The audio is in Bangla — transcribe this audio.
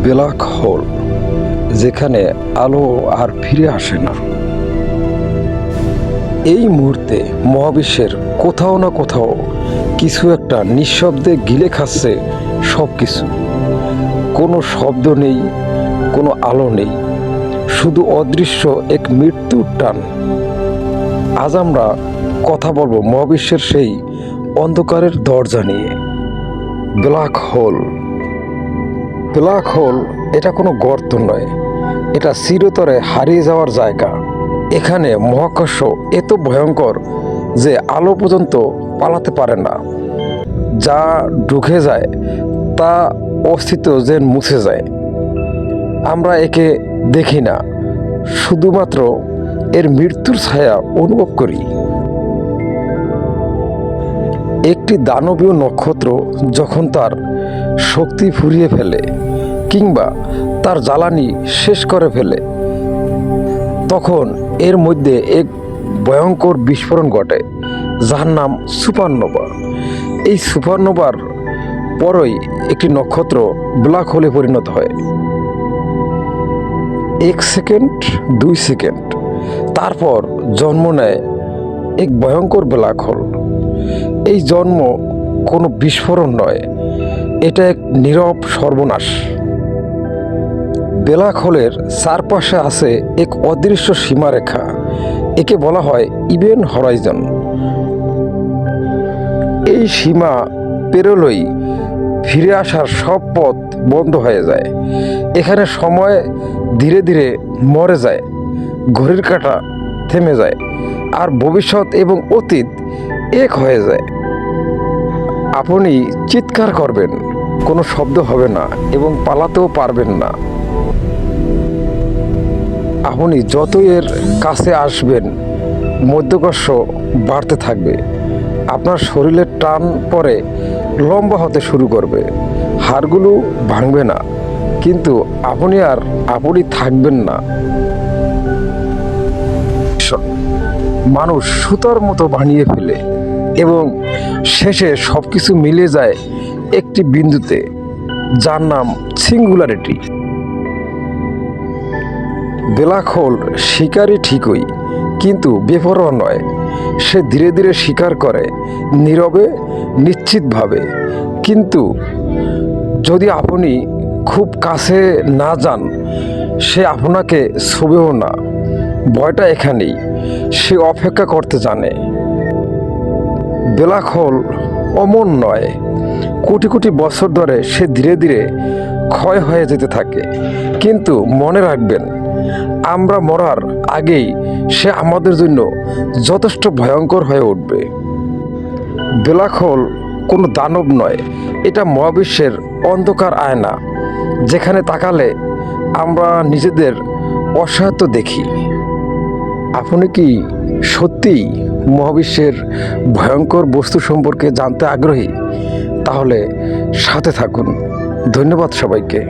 ব্ল্যাক হোল, যেখানে আলো আর ফিরে আসে না। এই মুহূর্তে মহাবিশ্বের কোথাও না কোথাও কিছু একটা নিঃশব্দে গিলে খাচ্ছে সব কিছু। কোনো শব্দ নেই, কোনো আলো নেই, শুধু অদৃশ্য এক মৃত্যুর টান। আজ আমরা কথা বলবো মহাবিশ্বের সেই অন্ধকারের দরজা নিয়ে, ব্ল্যাক হোল। ব্ল্যাক হোল এটা কোনো গর্ত নয়, এটা চিরতরে হারিয়ে যাওয়ার জায়গা। এখানে মহাকর্ষ এত ভয়ঙ্কর যে আলো পর্যন্ত পালাতে পারে না। যা ঢুকে যায় তা অস্তিত্ব যেন মুছে যায়। আমরা একে দেখি না, শুধুমাত্র এর মৃত্যুর ছায়া অনুভব করি। একটি দানবীয় নক্ষত্র যখন তার শক্তি ফুরিয়ে ফেলে কিংবা তার জ্বালানি শেষ করে ফেলে, তখন এর মধ্যে এক ভয়ঙ্কর বিস্ফোরণ ঘটে, যার নাম সুপারনোভা। এই সুপারনোভার পরই একটি নক্ষত্র ব্ল্যাক হোলে পরিণত হয়। 1 সেকেন্ড, 2 সেকেন্ড, তারপর জন্ম নেয় এক ভয়ঙ্কর ব্ল্যাক হোল। এই জন্ম কোনো বিস্ফোরণ নয়, এটা এক নীরব সর্বনাশ। ব্ল্যাক হোলের চারপাশে আছে এক অদৃশ্য সীমারেখা, একে বলা হয় ইভেন্ট হরাইজন। এই সীমা পেরোলেই ফিরে আসার সব পথ বন্ধ হয়ে যায়। এখানে সময় ধীরে ধীরে মরে যায়, ঘড়ির কাঁটা থেমে যায়, আর ভবিষ্যৎ এবং অতীত এক হয়ে যায়। আপনি চিৎকার করবেন, কোনো শব্দ হবে না এবং পালাতেও পারবেন না। আপনি যতই এর কাছে আসবেন, মধ্যকর্ষ বাড়তে থাকবে। আপনার শরীরের টান পরে লম্বা হতে শুরু করবে। হাড়গুলো ভাঙবে না, কিন্তু আপনি থাকবেন না। মানুষ সুতার মতো বানিয়ে ফেলে এবং শেষে সবকিছু মিলে যায় একটি বিন্দুতে, যার নাম সিঙ্গুলারিটি। ব্ল্যাক হোল শিকারী ঠিকই, কিন্তু বেপরোয়া নয়। সে ধীরে ধীরে শিকার করে, নীরবে, নিশ্চিতভাবে। কিন্তু যদি আপনি খুব কাছে না যান, সে আপনাকে ছুঁবেও না। ভয়টা এখানেই, সে অপেক্ষা করতে জানে। ব্ল্যাক হোল অমন নয়, কোটি কোটি বছর ধরে সে ধীরে ধীরে ক্ষয় হয়ে যেতে থাকে। কিন্তু মনে রাখবেন, আমরা মরার আগেই সে আমাদের জন্য যথেষ্ট ভয়ঙ্কর হয়ে উঠবে। ব্ল্যাক হোল কোনো দানব নয়, এটা মহাবিশ্বের অন্ধকার আয়না, যেখানে তাকালে আমরা নিজেদের অসহায়ত্ব দেখি। আপনি কি সত্যিই মহাবিশ্বের ভয়ঙ্কর বস্তু সম্পর্কে জানতে আগ্রহী? তাহলে সাথে থাকুন। ধন্যবাদ সবাইকে।